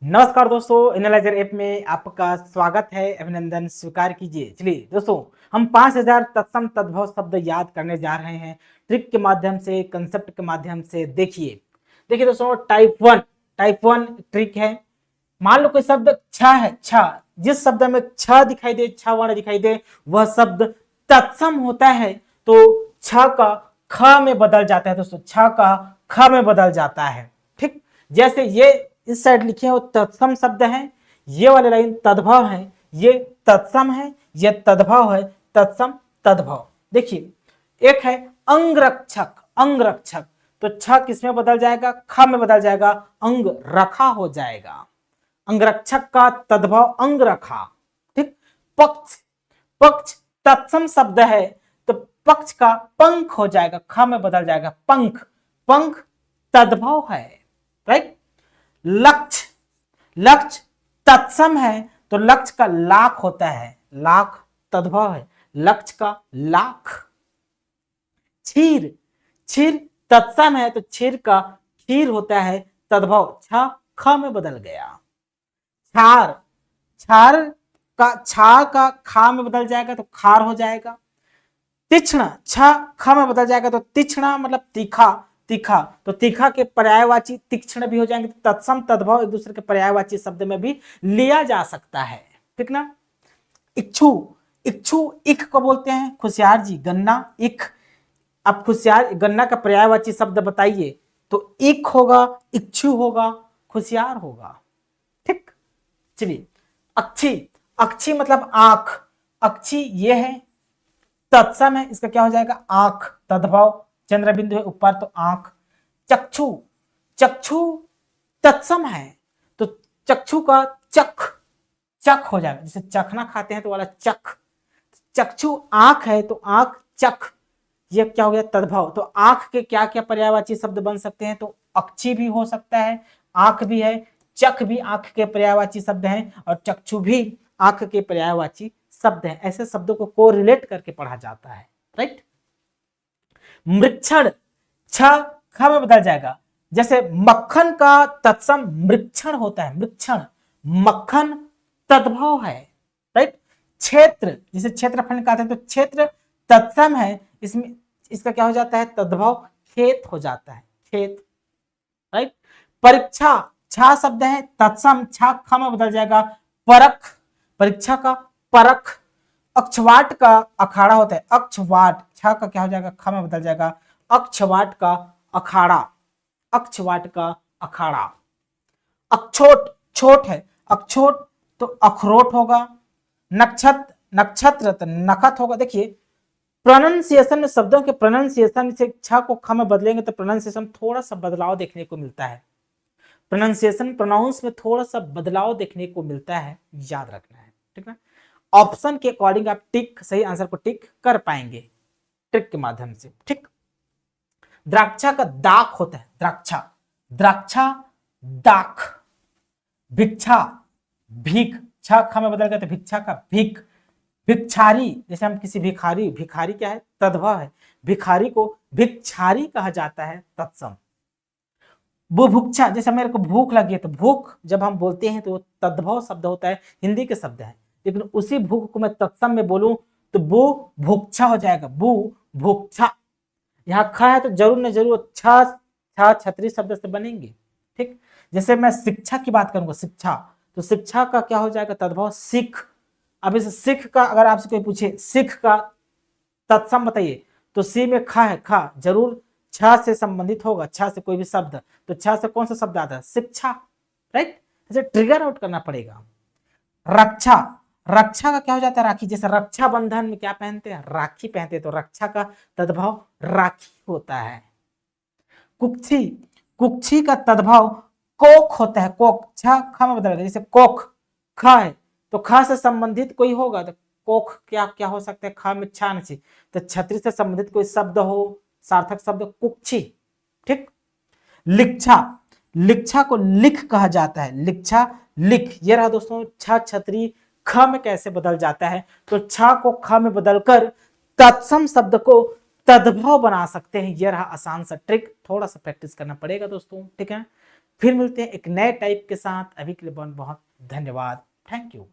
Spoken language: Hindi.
नमस्कार दोस्तों, एनालाइजर ऐप में आपका स्वागत है। अभिनंदन स्वीकार कीजिए। चलिए दोस्तों, हम 5000 तत्सम तद्भव शब्द याद करने जा रहे हैं ट्रिक के माध्यम से, कंसेप्ट के माध्यम से। देखिए दोस्तों, टाइप वन ट्रिक है। मान लो कोई शब्द छ है, छ, जिस शब्द में छ दिखाई दे, छ वर्ण दिखाई दे, वह शब्द तत्सम होता है तो छ का ख में बदल जाता है। दोस्तों, छ का ख में बदल जाता है। ठीक, जैसे ये इस साइड लिखे हैं वो तत्सम शब्द है, ये वाले लाइन तद्भव है, ये तत्सम है, ये तद्भव है, तत्सम तद्भव। देखिए एक है अंगरक्षक, अंगरक्षक, तो छ किसमें बदल जाएगा? ख में बदल जाएगा, अंग रखा हो जाएगा। अंगरक्षक का तद्भव अंग रखा। ठीक, पक्ष, पक्ष तत्सम शब्द है तो पक्ष का पंख हो जाएगा, ख में बदल जाएगा पंख, पंख तद्भव है। राइट, लक्ष्य, लक्ष्य तत्सम है तो लक्ष्य का लाख होता है, लाख तद्भव है, लक्ष्य का लाख। क्षीर, क्षीर तत्सम है तो क्षीर का क्षीर होता है तद्भव, छ ख में बदल गया। क्षार, क्षार का छा का खा में बदल जाएगा तो खार हो जाएगा। तीक्ष्ण, छ ख में बदल जाएगा तो तीक्ष्णा मतलब तीखा, तीखा, तो तीखा के पर्यायवाची तीक्ष्ण भी हो जाएंगे। तो तत्सम तद्भव एक दूसरे के पर्यायवाची शब्द में भी लिया जा सकता है। ठीक ना। इच्छु, इच्छु इख को बोलते हैं। खुशियार जी, गन्ना इख, अब खुशियार गन्ना का पर्यायवाची शब्द बताइए तो इख होगा, इच्छु होगा, खुशियार होगा। ठीक, चलिए अक्षी, अक्षी मतलब आंख, अक्षी ये है तत्सम है, इसका क्या हो जाएगा? आंख तद्भव, चंद्र बिंदु है ऊपर तो आंख। चक्षु, चक्षु तत्सम है तो चक्षु का चख, चख हो जाएगा, जैसे चखना खाते हैं तो वाला चख। चक्षु आंख है तो आंख चख, ये क्या हो गया? तद्भव। तो आंख के क्या क्या पर्यायवाची शब्द बन सकते हैं? तो अक्षी भी हो सकता है, आंख भी है, चख भी आंख के पर्यायवाची शब्द हैं और चक्षु भी आंख के पर्यायवाची शब्द है। ऐसे शब्दों को कोरिलेट करके पढ़ा जाता है। राइट, मृक्षण, छ ख में बदल जाएगा, जैसे मक्खन का तत्सम मृक्षण होता है, मृक्षण, मक्खन तद्भव है। राइट, क्षेत्र, जिसे क्षेत्रफल कहते हैं तो क्षेत्र तत्सम है, इसमें इसका क्या हो जाता है? तद्भव खेत हो जाता है, खेत। राइट, परीक्षा, छा शब्द है तत्सम, छा ख में बदल जाएगा परख, परीक्षा का परख। अक्षवाट का अखाड़ा होता है, अक्षवाट, छा का क्या हो जाएगा? ख में बदल जाएगा अक्षवाट का अखाड़ा, अक्षवाट का अखाड़ा। अक्षोट, छोट है, अक्षोट तो अखरोट होगा। नक्षत्र, नक्षत्र तो नखत होगा। देखिए प्रोनाउंसिएशन में, शब्दों के प्रोनाउंसिएशन से छ को ख में बदलेंगे तो प्रोनाउंसिएशन थोड़ा सा बदलाव देखने को मिलता है। प्रोनाउंसिएशन, प्रोनाउंस में थोड़ा सा बदलाव देखने को मिलता है, याद रखना है। ठीक है, ऑप्शन के अकॉर्डिंग आप टिक, सही आंसर को टिक कर पाएंगे ट्रिक के माध्यम से। ठीक, द्राक्षा का दाख होता है, द्राक्षा, द्राक्षा दाख। भिक्षा, भीख, छ ख में बदल गया तो भिक्षा का भीख। भिक्षारी, जैसे हम किसी भिखारी, भिखारी क्या है? तद्भव है, भिखारी को भिक्षारी कहा जाता है, तत्सम। बुभुक्षा, जैसे मेरे को भूख लगी है तो भूख जब हम बोलते हैं तो तद्भव शब्द होता है, हिंदी के शब्द है, लेकिन उसी भूख को मैं तत्सम में बोलूं तो बु भुक्षा हो जाएगा, बु भुक्षा। यहाँ ख है तो जरूर न जरूर छ छतरी शब्द से बनेंगे। ठीक, जैसे मैं शिक्षा की बात करूंगा, शिक्षा, तो शिक्षा का क्या हो जाएगा? तद्भव सिख। अब इस सिख का अगर आपसे कोई पूछे सिख का तत्सम बताइए तो सी में ख है, ख जरूर छ से संबंधित होगा, छ से कोई भी शब्द, तो छ से कौन सा शब्द आता है? शिक्षा। राइट, ऐसे ट्रिगर आउट करना पड़ेगा। रक्षा, रक्षा का क्या हो जाता है? राखी, जैसे रक्षा बंधन में क्या पहनते हैं? राखी पहनते हैं, तो रक्षा का तद्भव राखी होता है। कुक्षी, कुक्षी का तद्भव कोक होता है, कोक, छ ख में बदल गया, जैसे कोख ख है तो ख से संबंधित कोई होगा तो कोख क्या क्या हो सकता है? ख में छा नहीं, तो छतरी से संबंधित कोई शब्द हो, सार्थक शब्द कुक्षी। ठीक, लिक्षा, लिक्षा को लिख कहा जाता है, लिक्षा लिख। ये रहा दोस्तों छ छतरी ख में कैसे बदल जाता है, तो छ को ख में बदलकर तत्सम शब्द को तद्भव बना सकते हैं। यह रहा आसान सा ट्रिक, थोड़ा सा प्रैक्टिस करना पड़ेगा दोस्तों, ठीक है। फिर मिलते हैं एक नए टाइप के साथ, अभी के लिए बहुत बहुत धन्यवाद, थैंक यू।